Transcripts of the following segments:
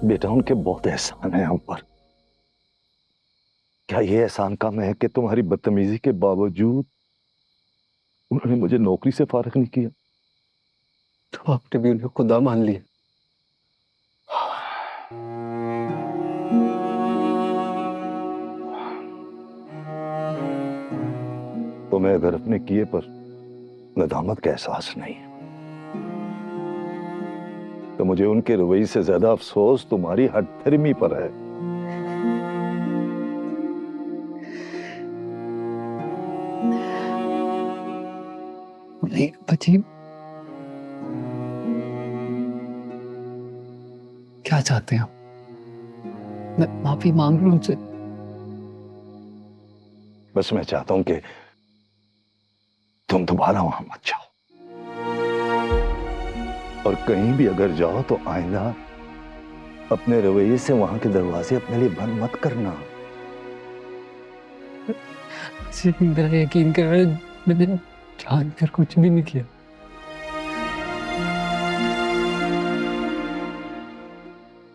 बेटा उनके बहुत एहसान है हम पर। क्या ये एहसान कम है कि तुम्हारी बदतमीजी के बावजूद उन्होंने मुझे नौकरी से फारिग नहीं किया? तो आपने भी उन्हें खुदा मान लिया। तुम्हें अगर अपने किए पर नदामत का एहसास नहीं है तो मुझे उनके रवैये से ज्यादा अफसोस तुम्हारी हठधर्मी पर है। नहीं अजीब, क्या चाहते हैं आप? मैं माफी मांग लूं उनसे? बस मैं चाहता हूं कि तुम दोबारा वहां मत जाओ, और कहीं भी अगर जाओ तो आइंदा अपने रवैये से वहां के दरवाजे अपने लिए बंद मत करना। मेरा यकीन कर, मैंने जानकर कुछ भी नहीं किया।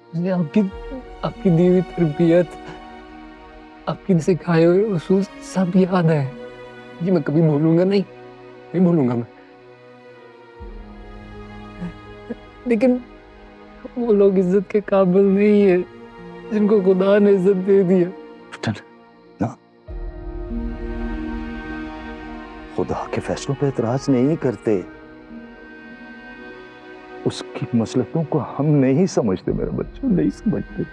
मुझे आपकी आपकी दी हुई तरबियत, आपकी सिखाए हुए उसूल सब याद है। ये मैं कभी भूलूंगा नहीं, नहीं भूलूंगा मैं। लेकिन वो लोग इज्जत के काबिल नहीं है जिनको खुदा ने इज्जत दे दिया। ना, खुदा के फैसलों पे एतराज नहीं करते, उसकी मसलहतों को हम नहीं समझते मेरे बच्चों, नहीं समझते।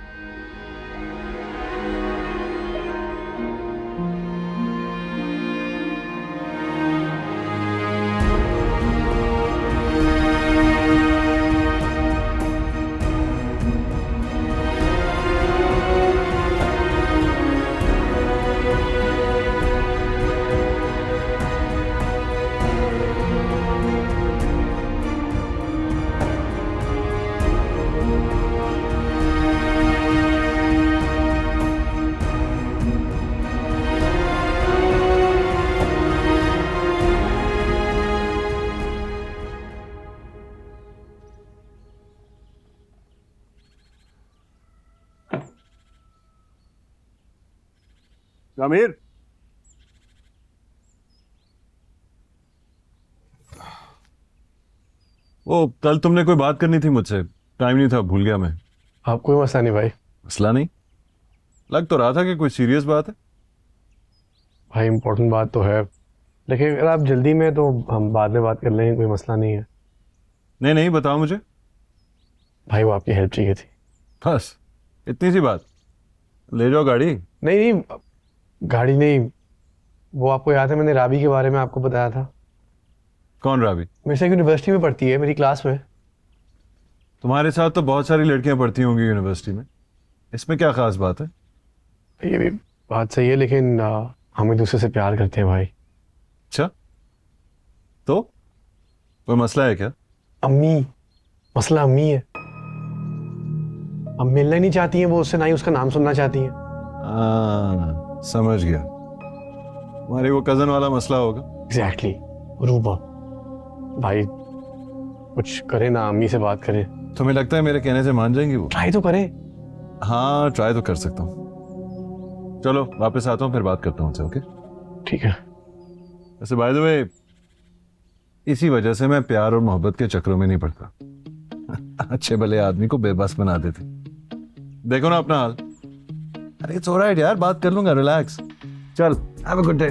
आमिर, वो कल तुमने कोई बात करनी थी मुझसे, टाइम नहीं था, भूल गया मैं। आप कोई मसला नहीं भाई। मसला नहीं? लग तो रहा था कि कोई सीरियस बात है। भाई इम्पोर्टेंट बात तो है, लेकिन अगर आप जल्दी में तो हम बाद में बात कर लेंगे, कोई मसला नहीं है। नहीं नहीं, बताओ मुझे। भाई वो आपकी हेल्प चाहिए थी। बस इतनी सी बात? ले जाओ गाड़ी। नहीं नहीं, गाड़ी नहीं, वो आपको याद है मैंने राबी के बारे में आपको बताया था। कौन राबी? मेरे से यूनिवर्सिटी में पढ़ती है, मेरी क्लास में। तुम्हारे साथ तो बहुत सारी लड़कियां पढ़ती होंगी यूनिवर्सिटी में, इसमें क्या खास बात है? ये भी बात सही है, लेकिन हम एक दूसरे से प्यार करते हैं भाई। अच्छा, तो कोई मसला है क्या? अम्मी, मसला अम्मी है। अब मिलना ही नहीं चाहती हैं वो उससे, ना ही उसका नाम सुनना चाहती हैं। समझ गया, तुम्हारी वो कजन वाला मसला होगा। एग्जैक्टली, रूबा। भाई कुछ करें ना, अम्मी से बात करें। तुम्हें लगता है मेरे कहने से मान जाएंगी वो? ट्राई तो करें। हाँ, ट्राई तो कर सकता हूँ। चलो वापस आता हूँ, फिर बात करता हूँ उनसे। ओके ठीक है। वैसे बाय द वे, इसी वजह से मैं प्यार और मोहब्बत के चक्रों में नहीं पड़ता। अच्छे भले आदमी को बेबस बना देते। देखो ना अपना हाल। अरे इट्स ऑलराइट यार, बात कर लूंगा, रिलैक्स। चल, हैव अ गुड डे।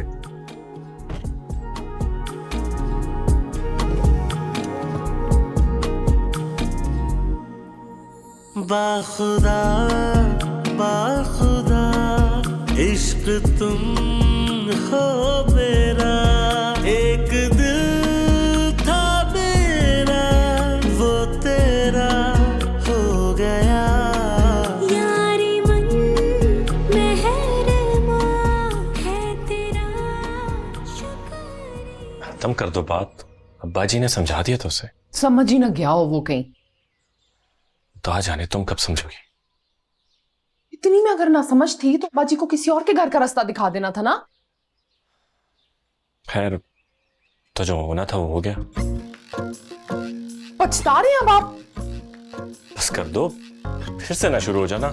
बाखुदा बाखुदा इश्क तुम हो मेरा, एक दिल था मेरा वो तेरा हो गया। यारी मन मेहरमा है तेरा शुक्रिया। खत्म कर दो बात, अब्बा जी ने समझा दिया तो उसे। समझ ही ना गया हो वो कहीं। तो आ जाने, तुम कब समझोगी? इतनी में अगर ना समझ थी तो बाजी को किसी और के घर का रास्ता दिखा देना था ना। खैर, तो जो होना था वो हो गया। पछता रहे हैं अब आप? बस कर दो, फिर से ना शुरू हो जाना।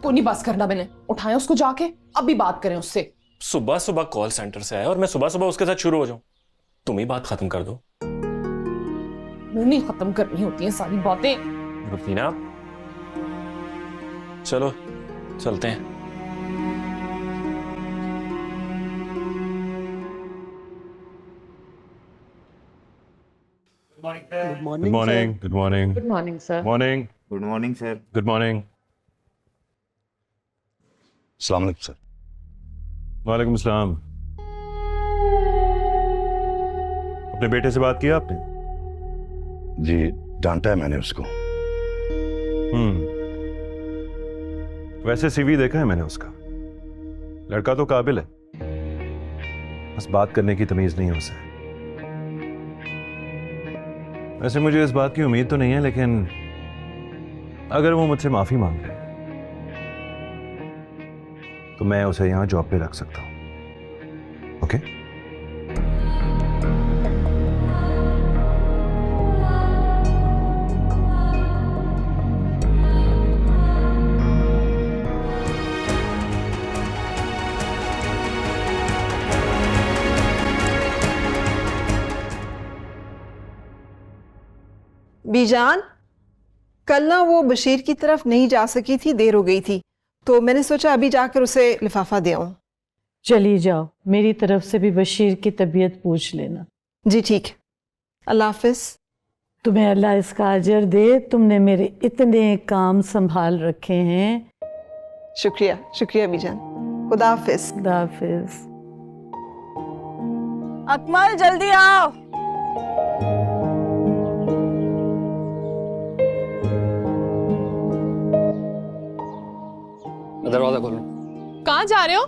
को नहीं बस करना मैंने, उठाया उसको जाके, अब भी बात करें उससे। सुबह सुबह कॉल सेंटर से आया और मैं सुबह सुबह उसके साथ शुरू हो जाऊं? तुम ही बात खत्म कर दो। मुंह नहीं खत्म करनी होती है सारी बातें। रुबीना, चलो चलते हैं। Good morning. Good morning. Good morning sir. Morning. Good morning sir. Good morning. अस्सलाम वालेकुम सर। वालेकुम सलाम। अपने बेटे से बात किया आपने? जी डांटा है मैंने उसको। वैसे सीवी देखा है मैंने उसका, लड़का तो काबिल है, बस बात करने की तमीज नहीं है उसे। वैसे मुझे इस बात की उम्मीद तो नहीं है, लेकिन अगर वो मुझसे माफी मांग ले तो मैं उसे यहां जॉब पे रख सकता हूं। ओके? बीजान, कल ना वो बशीर की तरफ नहीं जा सकी थी, देर हो गई थी, तो मैंने सोचा अभी जाकर उसे लिफाफा दे आऊं। चली जाओ, मेरी तरफ से भी बशीर की तबीयत पूछ लेना। जी ठीक, अल्लाह हाफिज। तुम्हें अल्लाह इसका अजर दे, तुमने मेरे इतने काम संभाल रखे हैं। शुक्रिया शुक्रिया बीजान, खुदा हाफिज। खुदा हाफिज। अकमल जल्दी आओ। दरवाजा खोलो। कहाँ जा रहे हो?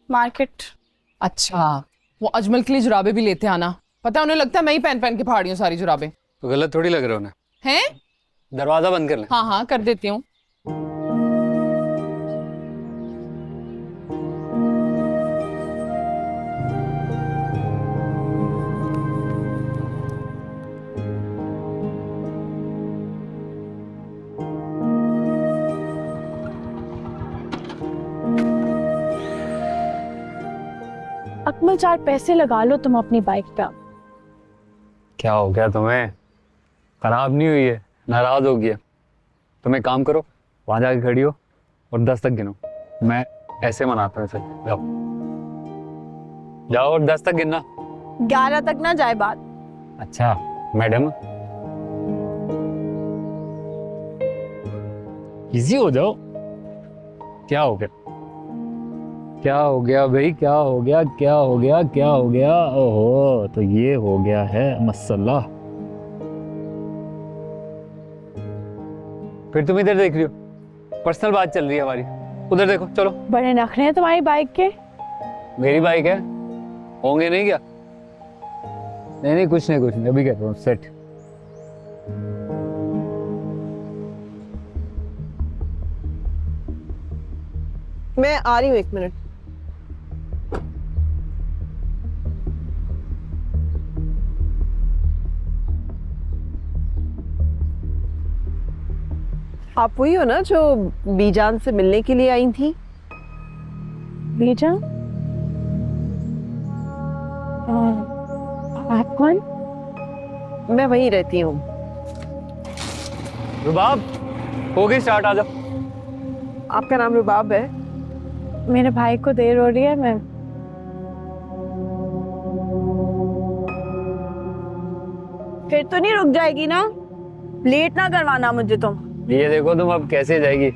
मार्केट। अच्छा, वो अजमल के लिए जुराबे भी लेते आना। पता है उन्हें लगता है मैं ही पहन पहन के फाड़ी हूँ सारी जुराबे। तो गलत थोड़ी लग रहे हो ना। हैं? दरवाजा बंद कर ले। हाँ हाँ कर देती हूँ। अकमल 4 पैसे लगा लो तुम अपनी बाइक पे। क्या हो गया तुम्हें? खराब नहीं हुई है, नाराज हो गया। तुम एक काम करो, वहां जाके खड़ी हो और 10 तक गिनो। मैं ऐसे मनाता हूँ इसे। जाओ जाओ और 10 तक गिनना। 11 तक ना जाए बात। अच्छा मैडम, इजी हो जाओ। क्या हो गया? क्या हो गया भाई? क्या हो गया? क्या हो गया? क्या हो गया? ओहो, तो ये हो गया है मसला। फिर तुम इधर देख रही हो, पर्सनल बात चल रही है हमारी। उधर देखो, चलो। बड़े नखरे हैं तुम्हारी बाइक के। मेरी बाइक है, होंगे नहीं क्या? नहीं नहीं, कुछ नहीं कुछ नहीं, अभी कहता हूँ सेट। मैं आ रही हूँ, 1 मिनट। आप वही हो ना जो बीजान से मिलने के लिए आई थी? बीजान? आप कौन? मैं वहीं रहती हूँ। रुबाब, हो गई स्टार्ट, आ जाओ। आपका नाम रुबाब है? मेरे भाई को देर हो रही है, मैं फिर तो नहीं रुक जाएगी ना? लेट ना करवाना मुझे तुम। ये देखो तुम अब कैसे जाएगी।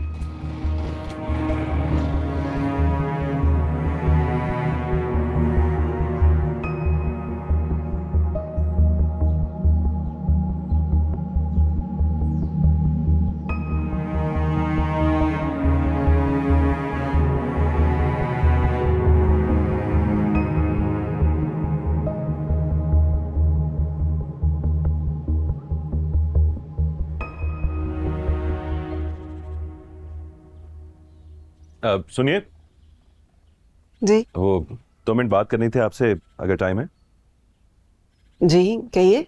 सुनिए जी। वो 2 मिनट बात करनी थी आपसे, अगर टाइम है। जी कहिए।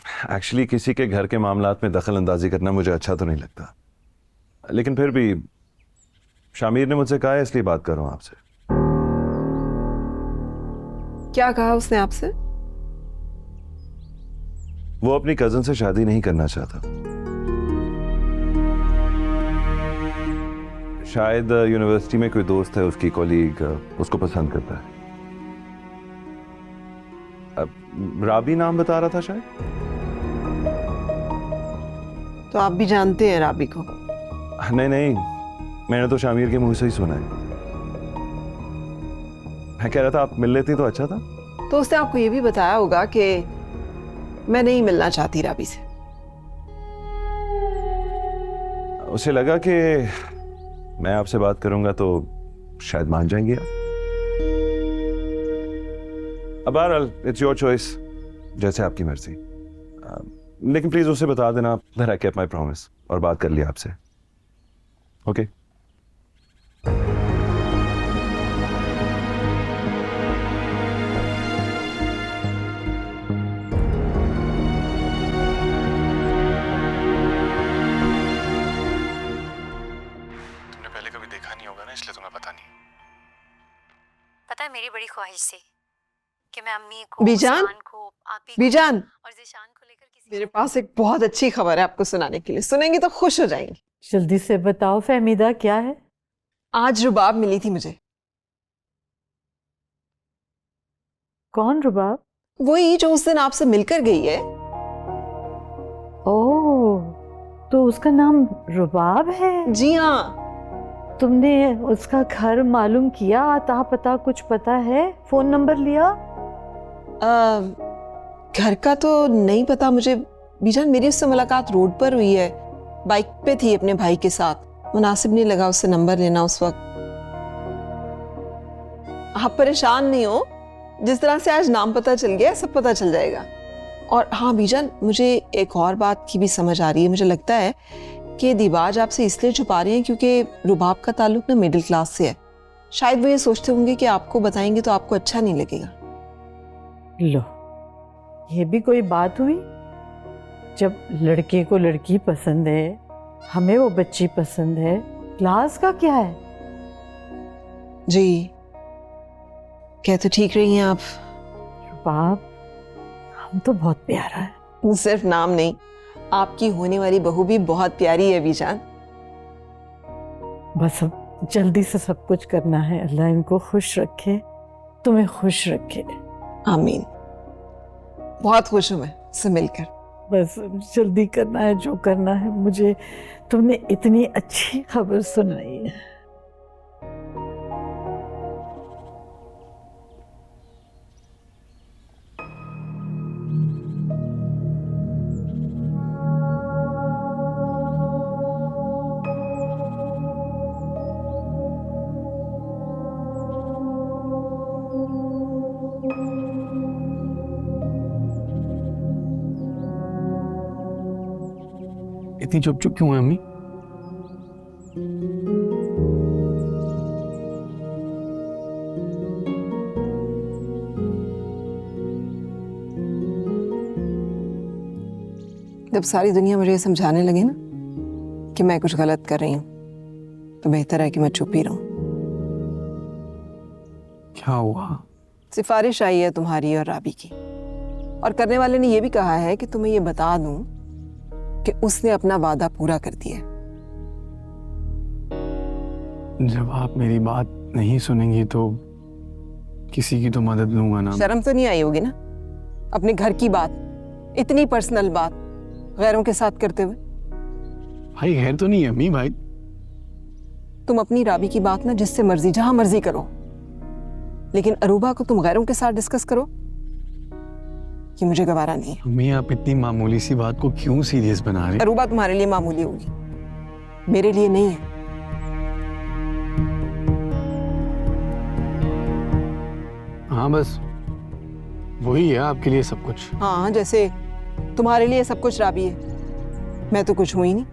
एक्चुअली किसी के घर के मामलात में दखल अंदाजी करना मुझे अच्छा तो नहीं लगता, लेकिन फिर भी शामिर ने मुझसे कहा है इसलिए बात कर रहा हूं आपसे। क्या कहा उसने आपसे? वो अपनी कजन से शादी नहीं करना चाहता। शायद यूनिवर्सिटी में कोई दोस्त है उसकी कॉलीग उसको पसंद करता है। राबी नाम बता रहा था शायद। तो आप भी जानते हैं राबी को? नहीं, मैंने तो शामिर के मुंह से ही सुना है। मैं कह रहा था आप मिल लेती तो अच्छा था। तो उसने आपको ये भी बताया होगा कि मैं नहीं मिलना चाहती राबी से। उसे लगा कि मैं आपसे बात करूंगा तो शायद मान जाएंगे आप। अब बहरहाल इट्स योर चॉइस, जैसे आपकी मर्जी। लेकिन प्लीज उसे बता देना that I kept my promise और बात कर लिया आपसे। ओके तुमने पहले कभी देखा नहीं होगा ना, इसलिए तुम्हें पता नहीं। पता है मेरी बड़ी ख्वाहिश थी कि मैं अम्मी को, बीजान, मुस्कान को, आपी को बीजान, और ज़िशान को लेकर किसी मेरे पास एक बहुत अच्छी खबर है आपको सुनाने के लिए। सुनेंगी तो खुश हो जाएंगी। जल्दी से बताओ फहमीदा, क्या है? आज रुबाब मिली थी मुझे। कौन रुबाब? वही जो उस दिन आपसे मिलकर गई है। ओह, तो उसका नाम रुबाब है? जी हाँ। तुमने उसका घर मालूम किया, आता पता कुछ पता है? फोन नंबर लिया? घर का तो नहीं पता मुझे बीजान। मेरी उससे मुलाकात रोड पर हुई है, बाइक पे थी अपने भाई के साथ। मुनासिब नहीं लगा उससे नंबर लेना उस वक्त। आप परेशान नहीं हो, जिस तरह से आज नाम पता चल गया सब पता चल जाएगा। और हाँ बीजान, मुझे एक और बात की भी समझ आ रही है। मुझे लगता है कि दीबाज आपसे इसलिए छुपा रहे हैं क्योंकि रुबाब का ताल्लुक ना मिडिल क्लास से है। शायद वो ये सोचते होंगे कि आपको बताएंगे तो आपको अच्छा नहीं लगेगा। लो, ये भी कोई बात हुई? जब लड़के को लड़की पसंद है, हमें वो बच्ची पसंद है, क्लास का क्या है? जी कह तो ठीक रही हैं आप। रुबाब, हम तो बहुत प्यारा है। सिर्फ नाम नहीं, आपकी होने वाली बहू भी बहुत प्यारी है बीजान। बस अब जल्दी से सब कुछ करना है। अल्लाह इनको खुश रखे, तुम्हें खुश रखे। आमीन। बहुत खुश हूं मैं इससे मिलकर। बस जल्दी करना है जो करना है। मुझे तुमने इतनी अच्छी खबर सुनाई है। इतनी चुप चुप क्यों है अम्मी? जब सारी दुनिया मुझे समझाने लगे ना कि मैं कुछ गलत कर रही हूँ, तो बेहतर है कि मैं चुप ही रहूं। क्या हुआ? सिफारिश आई है तुम्हारी और राबी की, और करने वाले ने यह भी कहा है कि तुम्हें यह बता दूं कि उसने अपना वादा पूरा कर दिया। जब आप मेरी बात नहीं सुनेंगी तो किसी की तो मदद लूंगा ना। शर्म तो नहीं आई होगी ना अपने घर की बात, इतनी पर्सनल बात गैरों के साथ करते हुए? भाई खैर तो नहीं है अम्मी। भाई तुम अपनी राबी की बात ना जिससे मर्जी जहां मर्जी करो, लेकिन अरूबा को तुम गैरों के साथ डिस्कस करो, ये मुझे गवारा नहीं है। अम्मी आप इतनी मामूली सी बात को क्यों सीरियस बना रहे? अरूबा तुम्हारे लिए मामूली होगी, मेरे लिए नहीं है। हाँ बस वही है आपके लिए सब कुछ। हाँ, जैसे तुम्हारे लिए सब कुछ राबी है, मैं तो कुछ हुई नहीं।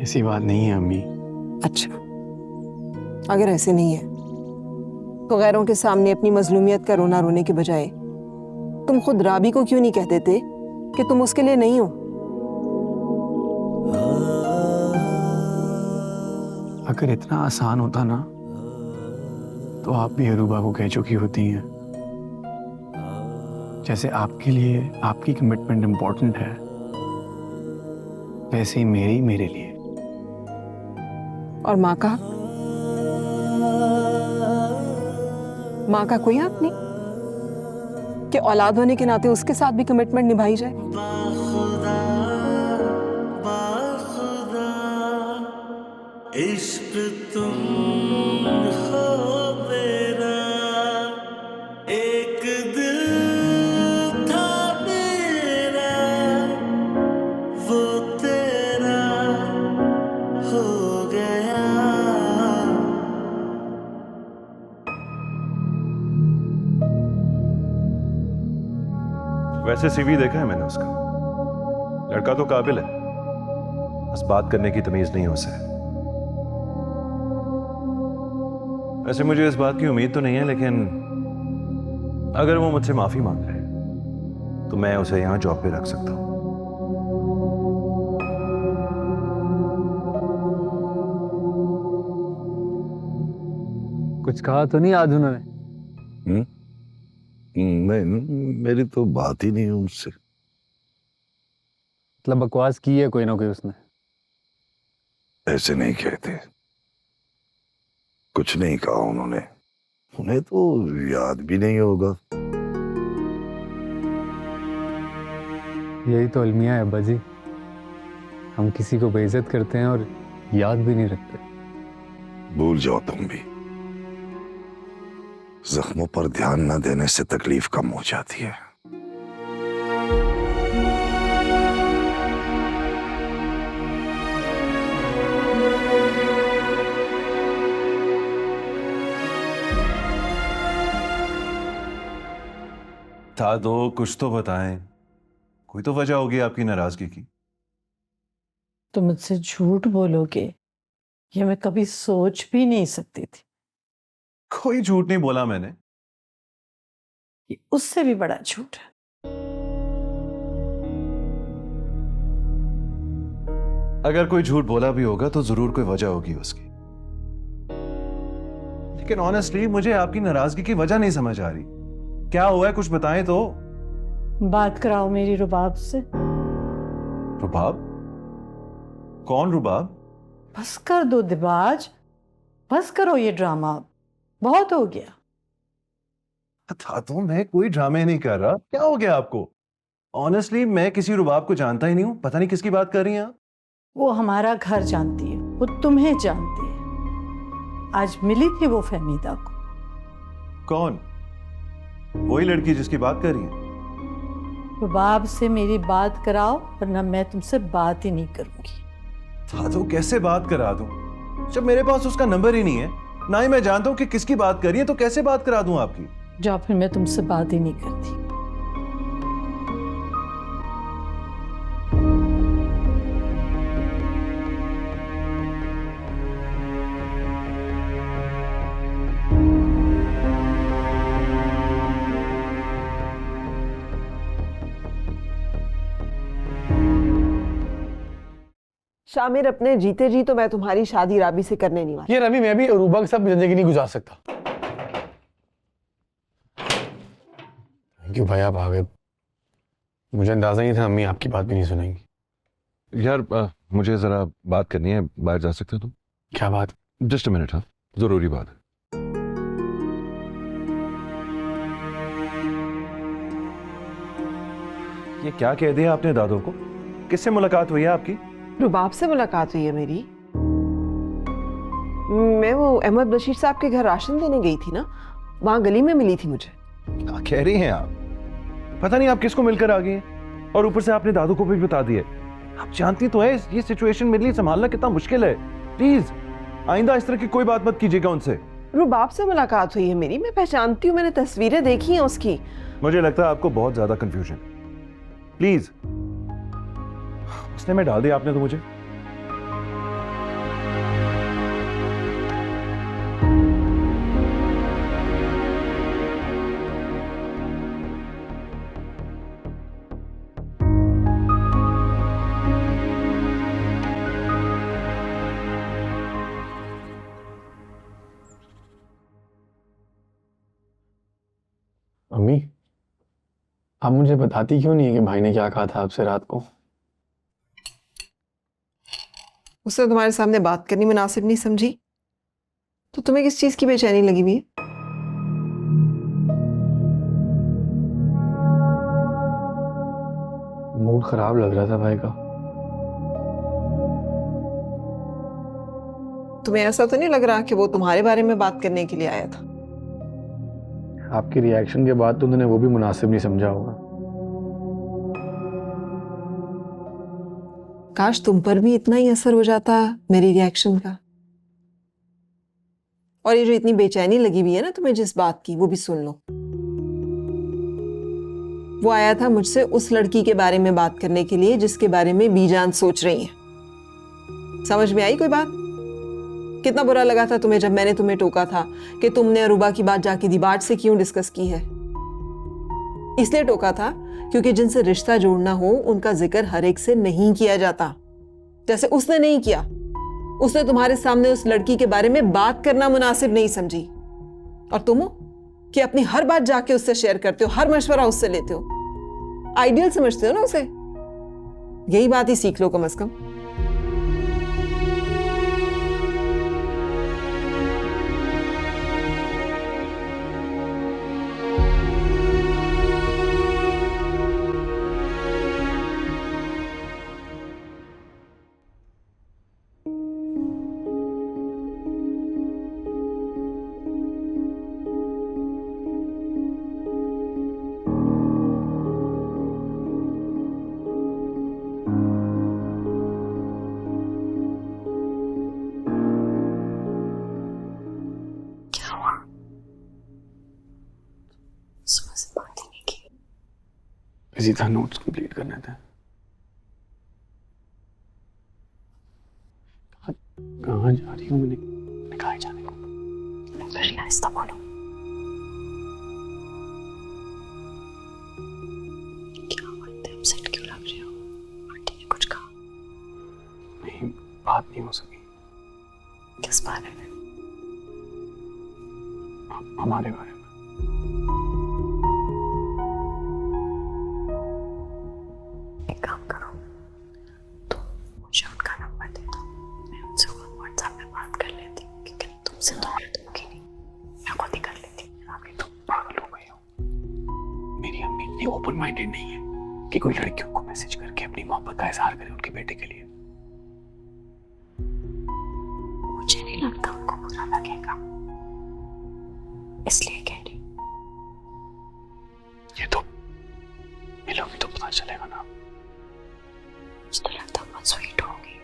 ऐसी बात नहीं है अम्मी। अच्छा, अगर ऐसे नहीं है तो गैरों के सामने अपनी मजलूमियत का रोना रोने के बजाय तुम खुद राबी को क्यों नहीं कह देते कि तुम उसके लिए नहीं हो? अगर इतना आसान होता ना तो आप भी अरूबा को कह चुकी होती हैं। जैसे आपके लिए आपकी कमिटमेंट इंपॉर्टेंट है, वैसे ही मेरे लिए। और माँ का कोई हक नहीं कि औलाद होने के नाते उसके साथ भी कमिटमेंट निभाई जाए? इश्क तुम हो मेरा, एक दिल था मेरा, वो तेरा हो गया। वैसे सीवी देखा है मैंने उसका, लड़का तो काबिल है, बस बात करने की तमीज नहीं हो उसे। वैसे मुझे इस बात की उम्मीद तो नहीं है, लेकिन अगर वो मुझसे माफी मांग रहे हैं तो मैं उसे यहां जॉब पे रख सकता हूं। कुछ कहा तो नहीं आज उन्होंने? नहीं, मेरी तो बात ही नहीं है उनसे। मतलब बकवास की है कोई ना कोई उसने? ऐसे नहीं कहते, कुछ नहीं कहा उन्होंने, उन्हें तो याद भी नहीं होगा। यही तो अलमिया है अब्बा जी, हम किसी को बेइज्जत करते हैं और याद भी नहीं रखते। भूल जाओ तुम भी, जख्मों पर ध्यान न देने से तकलीफ कम हो जाती है। था तो कुछ तो बताएं, कोई तो वजह होगी आपकी नाराजगी की। तुम मुझसे झूठ बोलोगे ये मैं कभी सोच भी नहीं सकती थी। कोई झूठ नहीं बोला मैंने। ये उससे भी बड़ा झूठ है। अगर कोई झूठ बोला भी होगा तो जरूर कोई वजह होगी उसकी, लेकिन ऑनेस्टली मुझे आपकी नाराजगी की वजह नहीं समझ आ रही। क्या हुआ है, कुछ बताएं तो। बात कराओ मेरी रुबाब से। रुबाब? कौन रुबाब? बस कर दो दिबाज, बस करो ये ड्रामा, बहुत हो गया। था तो मैं कोई ड्रामे नहीं कर रहा, क्या हो गया आपको? ऑनेस्टली मैं किसी रुबाब को जानता ही नहीं हूं, पता नहीं किसकी बात कर रही हैं आप। वो हमारा घर जानती है, वो तुम्हें जानती है। आज मिली थी वो फहमीदा को। कौन? वही लड़की जिसकी बात कर रही है? रुबाब से मेरी बात कराओ वरना मैं तुमसे बात ही नहीं करूंगी। था तो कैसे बात करा दूं जब मेरे पास उसका नंबर ही नहीं है, ना ही मैं जानता हूं कि किसकी बात कर रही है, तो कैसे बात करा दूं आपकी? जाओ फिर, मैं तुमसे बात ही नहीं करती। शामिर, अपने जीते जी तो मैं तुम्हारी शादी राबी से करने नहीं वाली। ये रवि, मैं भी अरूबा के साथ जिंदगी नहीं गुजार सकता। क्यों भाई आप आ गए? मुझे अंदाजा नहीं था अम्मी आपकी बात भी नहीं सुनेंगी। यार मुझे जरा बात करनी है, बाहर जा सकते हो तुम? क्या बात? Just a minute. हाँ, जरूरी बात है। ये क्या कह दिया आपने दादो को? किससे मुलाकात हुई है आपकी? रुबाब से मुलाकात हुई है मेरी। मैं वो अहमद बशीर साहब के घर राशन देने गई थी ना, वहां गली में मिली थी मुझे। क्या कह रही हैं आप? पता नहीं आप किसको मिलकर आ गई हैं, और ऊपर से आपने दादू को भी बता दिया। आप जानती तो है ये सिचुएशन मेरे लिए संभालना कितना मुश्किल है। प्लीज आइंदा इस तरह की कोई बात मत कीजिएगा उनसे। रुबाब से मुलाकात हुई है मेरी, मैं पहचानती हूँ, मैंने तस्वीरें देखी हैं उसकी। मुझे लगता है आपको बहुत ज्यादा कंफ्यूजन। प्लीज, उसने में डाल दिया आपने तो मुझे। आप मुझे बताती क्यों नहीं है कि भाई ने क्या कहा था आपसे रात को? उसने तुम्हारे सामने बात करनी मुनासिब नहीं समझी, तो तुम्हें किस चीज की बेचैनी लगी हुई है? मूड खराब लग रहा था भाई का। तुम्हें ऐसा तो नहीं लग रहा कि वो तुम्हारे बारे में बात करने के लिए आया था? आपके रिएक्शन के बाद तो उन्होंने वो भी मुनासिब नहीं समझा होगा। काश तुम पर भी इतना ही असर हो जाता मेरी रिएक्शन का। और ये जो इतनी बेचैनी लगी हुई है ना तुम्हें जिस बात की, वो भी सुन लो। वो आया था मुझसे उस लड़की के बारे में बात करने के लिए जिसके बारे में बीजान सोच रही है। समझ में आई कोई बात? कितना बुरा लगा था तुम्हें जब मैंने तुम्हें टोका था कि तुमने अरूबा की बात जाके दीबाज से क्यों डिस्कस की है। इसलिए टोका था क्योंकि जिनसे रिश्ता जोड़ना हो उनका जिक्र हर एक से नहीं किया जाता, जैसे उसने नहीं किया। उसने तुम्हारे सामने उस लड़की के बारे में बात करना मुनासिब नहीं समझी। और तुम हो कि अपनी हर बात जाके उससे शेयर करते हो, हर मशवरा उससे लेते हो, आइडियल समझते हो ना उसे। यही बात ही सीख लो कम से कम। इसी था नोट्स कंप्लीट करने थे। कहाँ जा रही हूँ? मैंने कहा जाने को। आहिस्ता बोलो। क्या बात है, अपसेट क्यों लग रहे हो? आंटी ने कुछ कहा? नहीं, बात नहीं हो सकी। किस बारे में? हमारे बारे में। एक काम करो, तुम मुझे उनका नंबर दे दो, मैं उनसे व्हाट्सएप में बात कर लेती हूँ, क्योंकि तुमसे तो बात होगी नहीं, मैं खुद ही कर लेती हूँ। अभी तुम पागल हो गई हो। मेरी अम्मी इतनी ओपन माइंडेड नहीं है कि कोई लड़कियों को मैसेज करके अपनी मोहब्बत का इजहार करे उनके बेटे के लिए। मुझे नहीं लगता उनको बुरा लगेगा, इसलिए कह रही। ये तो मिलोगी तो पता चलेगा ना। मुझे तो लगता बहुत स्वीट होगी।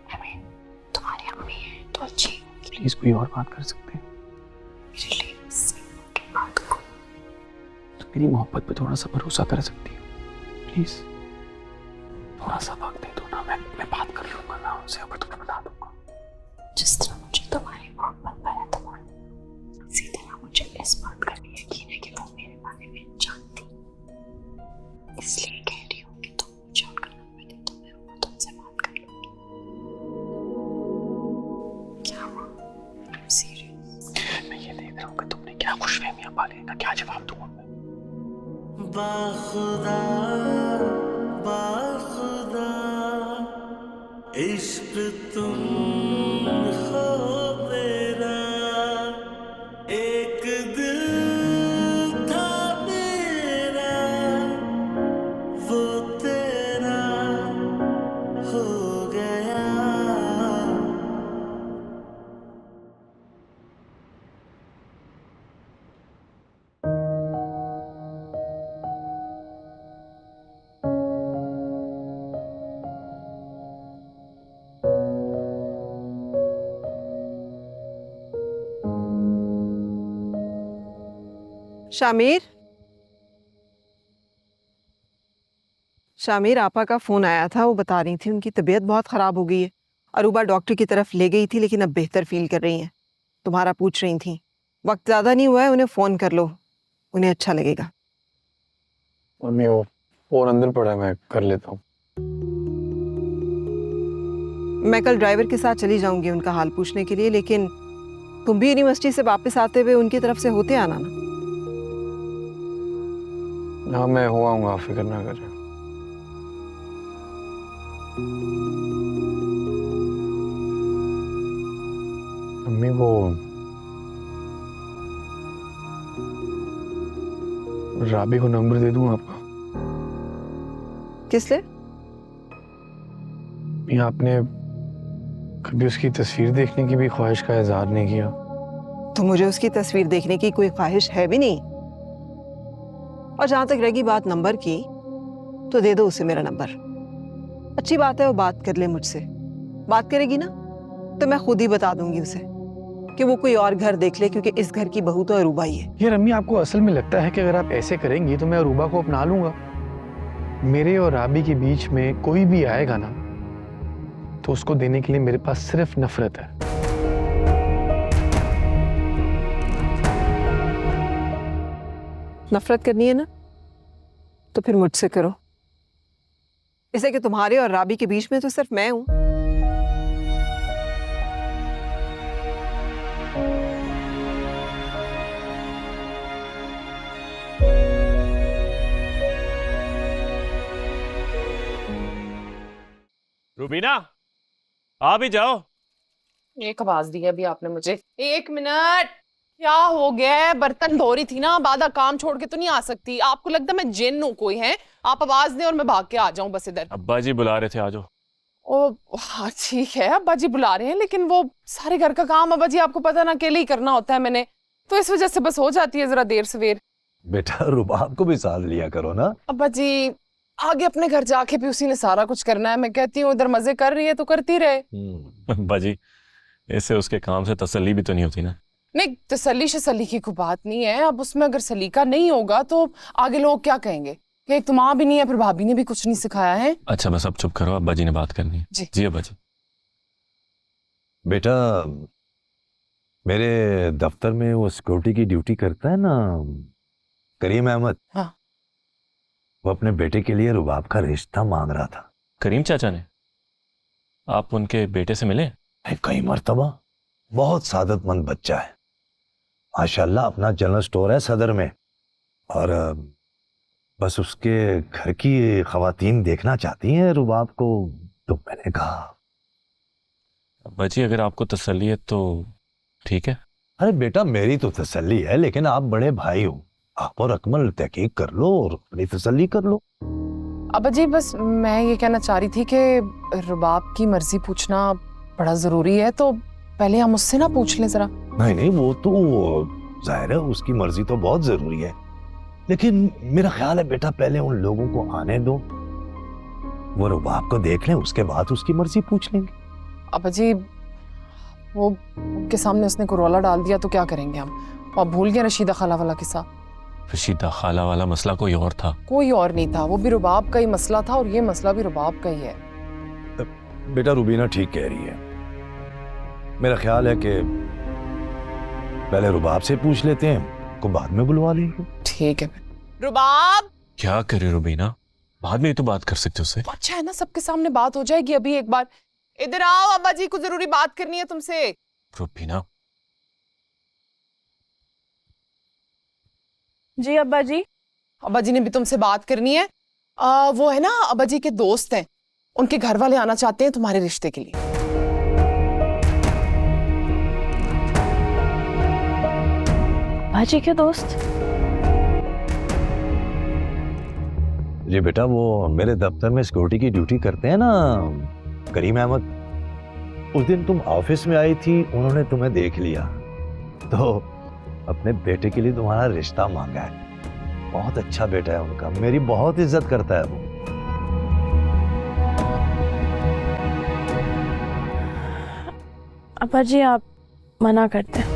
I mean, तुम्हारी अम्मी है तो अच्छी होगी। प्लीज कोई और बात कर सकते हैं? मेरे लिए की बात को तो मेरी मोहब्बत पे थोड़ा सा भरोसा कर सकती हो? प्लीज थोड़ा सा वक्त दे दो ना। मैं बात कर लूंगा ना उनसे, अगर तुम्हें बता दूंगा। जिस तरह मुझे तुम्हारी मोहब्बत पर एतबार, इसी तरह मुझे इस बात का भी यकीन है कि वो मेरे बारे में जानती, इसलिए कह रही हूँ कि तुम मुझे उनका नंबर दे दो, मैं तुमसे बात कर लूंगी। क्या हुआ? सीरियस? मैं ये देख रहा हूँ कि तुमने क्या खुशफहमियां पाली ना, क्या जवाब दूंगा मैं? बाखुदा बाखुदा इश्क तुम हो मेरा, एक दिल था मेरा, वो तेरा हो गया। शामिर, शामिर आपा का फोन आया था। वो बता रही थी उनकी तबीयत बहुत खराब हो गई है। अरूबा डॉक्टर की तरफ ले गई थी लेकिन अब बेहतर फील कर रही हैं। तुम्हारा पूछ रही थी। वक्त ज्यादा नहीं हुआ है, उन्हें फोन कर लो, उन्हें अच्छा लगेगा। मम्मी वो फोन अंदर पड़ा है, मैं कर लेता हूँ। मैं कल ड्राइवर के साथ चली जाऊंगी उनका हाल पूछने के लिए, लेकिन तुम भी यूनिवर्सिटी से वापस आते हुए उनकी तरफ से होते आना ना। हाँ मैं हो आऊंगा, आप फिक्र ना करें। अम्मी वो राबी को नंबर दे दूं आपका? किस लिए? ये आपने कभी उसकी तस्वीर देखने की भी ख्वाहिश का इजहार नहीं किया। तो मुझे उसकी तस्वीर देखने की कोई ख्वाहिश है भी नहीं। और जहां तक रही बात नंबर की, तो दे दो उसे मेरा नंबर। अच्छी बात है, वो बात कर ले मुझसे। बात करेगी ना तो मैं खुद ही बता दूंगी उसे कि वो कोई और घर देख ले, क्योंकि इस घर की बहू तो अरूबा ही है। यार अम्मी, आपको असल में लगता है कि अगर आप ऐसे करेंगी तो मैं अरूबा को अपना लूंगा? मेरे और राबी के बीच में कोई भी आएगा ना तो उसको देने के लिए मेरे पास सिर्फ नफरत है। नफरत करनी है ना तो फिर मुझसे करो। इसे कि तुम्हारे और राबी के बीच में तो सिर्फ मैं हूं। रूबीना, आ भी जाओ। एक आवाज दी है अभी आपने मुझे। 1 मिनट, क्या हो गया है? बर्तन धो रही थी ना, बाधा काम छोड़ के तो नहीं आ सकती। आपको लगता है मैं जिन हूं कोई? है आप आवाज दें और मैं भाग के आ जाऊं बस इधर? अब्बा जी बुला रहे थे, आ जाओ। ओ हाँ ठीक है, अब्बा जी बुला रहे हैं, लेकिन वो सारे घर का काम अब्बा जी आपको पता ना अकेले ही करना होता है मैंने, तो इस वजह से बस हो जाती है जरा देर सवेर। बेटा रुबाब को भी साथ लिया करो ना। अब्बा जी आगे अपने घर जाके भी उसी ने सारा कुछ करना है। मैं कहती हूँ इधर मजे कर रही है तो करती रहे। अब्बा जी, इससे उसके काम से तसल्ली भी तो नहीं होती ना। नहीं, तसल्ली शसल्ली की कोई बात नहीं है। अब उसमें अगर सलीका नहीं होगा तो आगे लोग क्या कहेंगे कि एक तो माँ भी नहीं है, फिर भाभी ने भी कुछ नहीं सिखाया है। अच्छा बस अब चुप करो, अब्बा जी ने बात करनी है। जी जी अब्बा जी। बेटा, मेरे दफ्तर में वो सिक्योरिटी की ड्यूटी करता है ना करीम अहमद। हाँ। वो अपने बेटे के लिए रुबाब का रिश्ता मांग रहा था। करीम चाचा ने? आप उनके बेटे से मिले? कई मर्तबा। बहुत सादतमंद बच्चा है माशाल्लाह। अपना जनरल स्टोर है सदर में, और बस उसके घर की खवातीन देखना चाहती हैं रुबाब को। तो मैंने कहा अब्बा जी अगर आपको तसल्ली है तो ठीक है। अरे बेटा, मेरी तो तसल्ली है, लेकिन आप बड़े भाई हो, आप और अकमल तहकीक कर लो और अपनी तसल्ली कर लो। अब्बा जी बस मैं ये कहना चाह रही थी कि रुबाब की मर्जी पूछना बड़ा जरूरी है, तो पहले हम उससे ना पूछ लें जरा। नहीं नहीं, वो तो जाहिर है उसकी मर्जी तो बहुत जरूरी है, लेकिन मेरा ख्याल है बेटा पहले उन लोगों को आने दो, वो रुबाब को देख लें, उसके बाद उसकी मर्जी पूछ लेंगे। अब्बा जी वो उनके सामने उसने को रोला डाल दिया तो क्या करेंगे हम? अब भूल गए रशीदा खाला वाला किस्सा। रशीदा खाला वाला मसला कोई और था? कोई और नहीं था, वो भी रुबाब का ही मसला था, और ये मसला भी रुबाब का ही है। बेटा रुबीना ठीक कह रही है। मेरा ख्याल है कि पहले रुबाब से पूछ लेते हैं, को बाद में बुलवा लेंगे। ठीक है। रुबाब क्या करे रुबीना, बाद में ही तो बात कर सकते उससे। अच्छा है ना, सबके सामने बात हो जाएगी। अभी एक बार इधर आओ, अब्बा जी को जरूरी बात करनी है तुमसे। रुबीना। जी अब्बा जी। अब्बा जी ने भी तुमसे बात करनी है। वो है ना अब्बा जी के दोस्त हैं, उनके घर वाले आना चाहते हैं तुम्हारे रिश्ते के लिए। अब्बा जी के दोस्त? जी बेटा, वो मेरे दफ्तर में सिक्योरिटी की ड्यूटी करते हैं ना करीम अहमद। उस दिन तुम ऑफिस में आई थी, उन्होंने तुम्हें देख लिया तो अपने बेटे के लिए तुम्हारा रिश्ता मांगा है। बहुत अच्छा बेटा है उनका, मेरी बहुत इज्जत करता है वो। अब्बा जी आप मना करते हैं।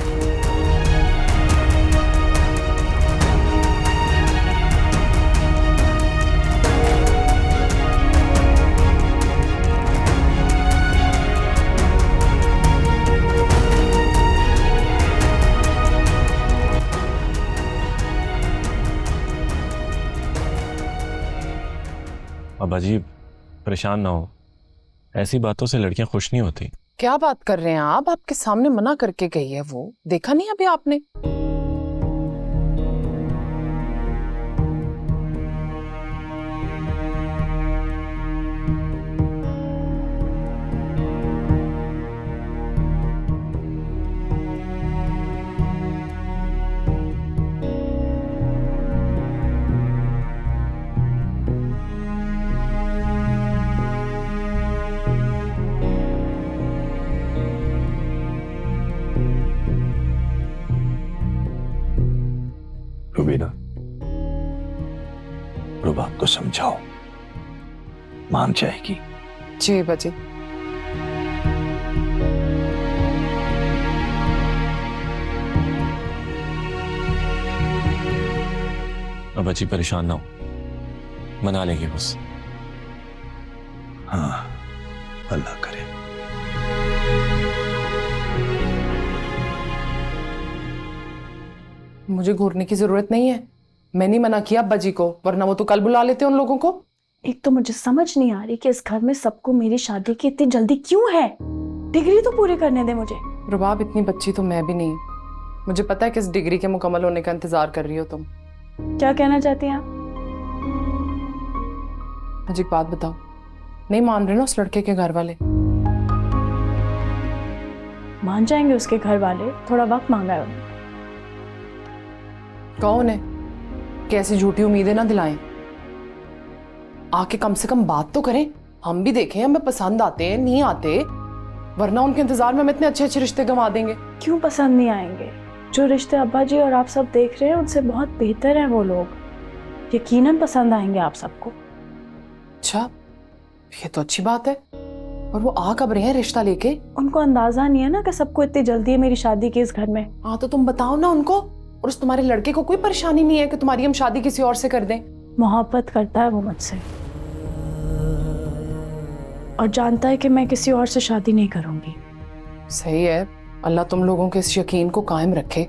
अब्बा जी परेशान ना हो, ऐसी बातों से लड़कियां खुश नहीं होती। क्या बात कर रहे हैं आप? आपके सामने मना करके गई है वो, देखा नहीं अभी आपने? समझाओ, मान जाएगी। जी बाजी। अब बच्ची परेशान ना हो, मना लेंगे बस। हाँ, अल्लाह करे। मुझे घूरने की जरूरत नहीं है, मैं नहीं मना किया अब्बा जी को, वरना वो तो कल बुला लेते उन लोगों को। एक तो मुझे समझ नहीं आ रही कि इस घर में सबको मेरी शादी की इतनी जल्दी क्यों है। डिग्री तो पूरी करने दे मुझे। रुबाब, इतनी बच्ची तो मैं भी नहीं। मुझे पता है किस डिग्री के मुकम्मल होने का इंतजार कर रही हो तुम। क्या कहना चाहती हैं आप? मुझे एक बात बताओ, नहीं मान रहे ना उस लड़के के घर वाले? मान जाएंगे उसके घर वाले, थोड़ा वक्त मांगा है उन्होंने। कौन है? कैसी झूठी उम्मीदें ना दिलाएं। आके कम से कम बात तो करें, हम भी देखें हमें पसंद आते हैं नहीं आते, वरना उनके इंतजार में हम इतने अच्छे अच्छे रिश्ते गंवा देंगे। क्यों पसंद नहीं आएंगे? जो रिश्ते अब्बा जी और आप सब देख रहे हैं उनसे बहुत बेहतर हैं वो लोग। यकीनन पसंद आएंगे आप सबको। अच्छा, ये तो अच्छी बात है। और वो आ कब रहे हैं रिश्ता लेके? उनको अंदाजा नहीं है ना कि सबको इतनी जल्दी है मेरी शादी की इस घर में। हाँ तो तुम बताओ ना उनको। और उस तुम्हारे लड़के को कोई परेशानी नहीं है कि तुम्हारी हम शादी किसी और से कर दें? मोहब्बत करता है वो मुझसे और जानता है कि मैं किसी और से शादी नहीं करूंगी। सही है, अल्लाह तुम लोगों के इस यकीन को कायम रखे।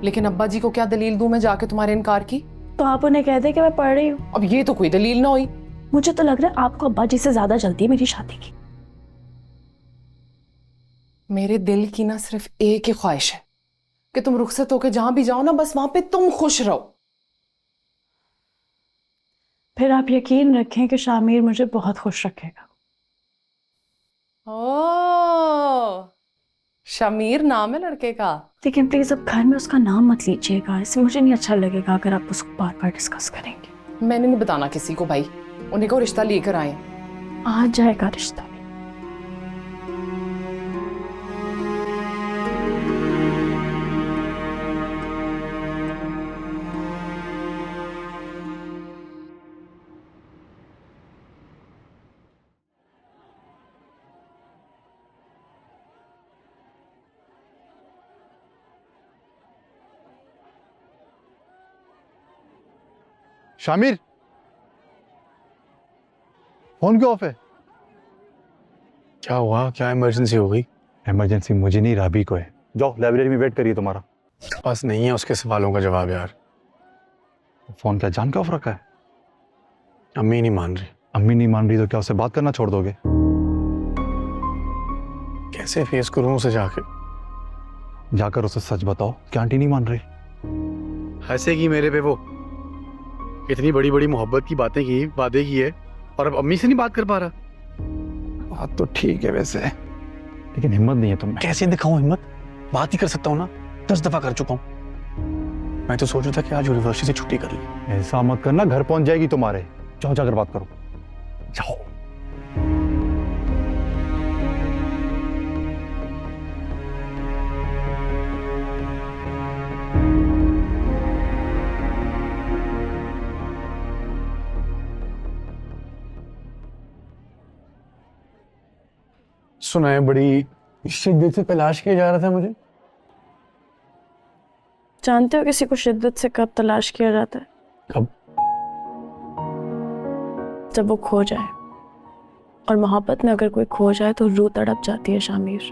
लेकिन अब्बा जी को क्या दलील दूं मैं जाके तुम्हारे इनकार की? तो आप उन्हें कह दे कि मैं पढ़ रही हूँ। अब ये तो कोई दलील ना हुई। मुझे तो लग रहा है आपको अब्बा जी से ज्यादा जल्दी है मेरी शादी की। मेरे दिल की ना सिर्फ एक ही ख्वाहिश है कि तुम रुखसत होके जहां भी जाओ ना, बस वहां पे तुम खुश रहो। फिर आप यकीन रखें कि शामिर मुझे बहुत खुश रखेगा। ओ, शमीर नाम है लड़के का। लेकिन प्लीज अब घर में उसका नाम मत लीजिएगा, इससे मुझे नहीं अच्छा लगेगा अगर आप उसको बार बार डिस्कस करेंगे। मैंने नहीं बताना किसी को भाई, उन्हें को रिश्ता लेकर आए। आ जाएगा रिश्ता। शामिर, फोन क्यों ऑफ है? क्या हुआ? क्या इमरजेंसी हो गई? इमरजेंसी मुझे नहीं, राबी को है। जाओ लाइब्रेरी में वेट करिए, तुम्हारा पास नहीं है उसके सवालों का जवाब यार। फोन क्या जान का ऑफ रखा है? अम्मी नहीं मान रही। अम्मी नहीं मान रही तो क्या उससे बात करना छोड़ दोगे? कैसे फेस करूं उसे जाके? जाकर उसे सच बताओ कि आंटी नहीं मान रही। हंसेगी मेरे पे वो। इतनी बड़ी बड़ी मोहब्बत की बातें की, वादे की है, और अब अम्मी से नहीं बात कर पा रहा। बात तो ठीक है वैसे, लेकिन हिम्मत नहीं है तुम्हें। कैसे दिखाऊं हिम्मत? बात ही कर सकता हूँ ना, 10 दफा कर चुका हूँ। मैं तो सोच रहा था कि आज यूनिवर्सिटी से छुट्टी कर ली। ऐसा मत करना, घर पहुंच जाएगी तुम्हारे। जाओ जाकर बात करो, जाओ। सुना है बड़ी शिद्दत से तलाश किया जा रहा था मुझे। जानते हो किसी को शिद्दत से कब तलाश किया जाता है? कब? जब वो खो जाए। और मोहब्बत में अगर कोई खो जाए तो रूह तड़प जाती है शामिर।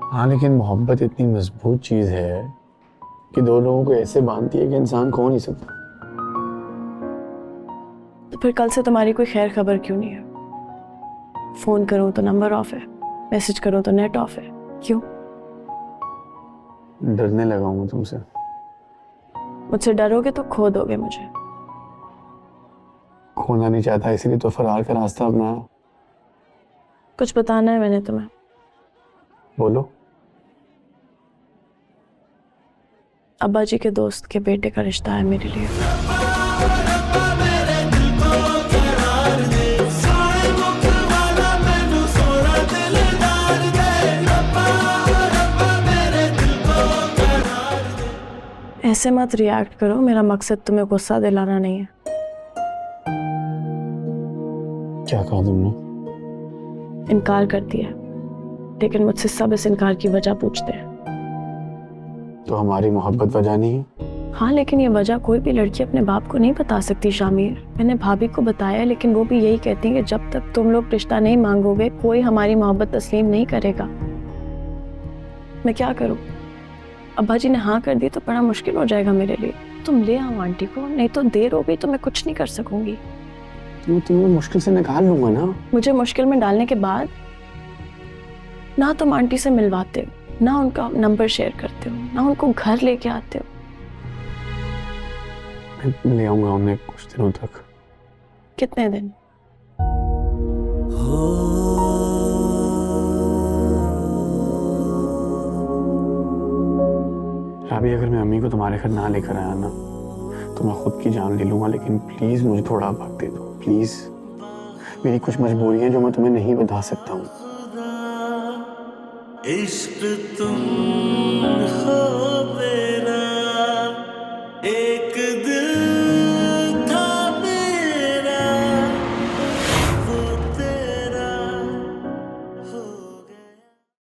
हाँ, लेकिन मोहब्बत इतनी मजबूत चीज है कि दो लोगों को ऐसे बांधती है कि इंसान खो नहीं सकता। तो फिर कल से तुम्हारी कोई खैर खबर क्यों नहीं है? फोन करूं तो नंबर ऑफ है, मैसेज करूं तो नेट ऑफ है। क्यों? डरने लगा हूं मैं तुमसे। मुझसे डरोगे तो खो दोगे मुझे। खोना नहीं चाहता, इसीलिए तो फरार का रास्ता अपनाया। कुछ बताना है मैंने तुम्हें। बोलो। अब्बा जी के दोस्त के बेटे का रिश्ता है मेरे लिए। ऐसे मत रिएक्ट करो, मेरा मकसद तुम्हें गुस्सा दिलाना नहीं है। क्या कहा तुमने? इनकार कर दिया, लेकिन मुझसे सब इस इनकार की वजह पूछते हैं। तो हमारी मोहब्बत वजह नहीं है? हाँ, लेकिन ये वजह कोई भी लड़की अपने बाप को नहीं बता सकती शामिर। मैंने भाभी को बताया, लेकिन वो भी यही कहती है कि जब तक तुम लोग रिश्ता नहीं मांगोगे कोई हमारी मोहब्बत तस्लीम नहीं करेगा। मैं क्या करूँ? अब्बा जी ने हाँ कर दी तो बड़ा मुश्किल हो जाएगा मेरे लिए। तुम ले आओ आंटी को, नहीं तो देर हो गई तो मैं कुछ नहीं कर सकूंगी। तो तुम्हें मुश्किल से निकाल लूंगा ना। मुझे मुश्किल में डालने के बाद ना तुम आंटी से मिलवाते हो, ना उनका नंबर शेयर करते हो, ना उनको घर लेके आते हो। मैं ले आऊंगा उन्हें कुछ दिनों तक। कितने दिन? राबी, अगर मैं अम्मी को तुम्हारे घर ना लेकर आया ना तो मैं खुद की जान ले लूंगा, लेकिन प्लीज मुझे थोड़ा वक्त दे दो प्लीज। मेरी कुछ मजबूरी है जो मैं तुम्हें नहीं बता सकता हूँ। इश्क तुम हो मेरा एक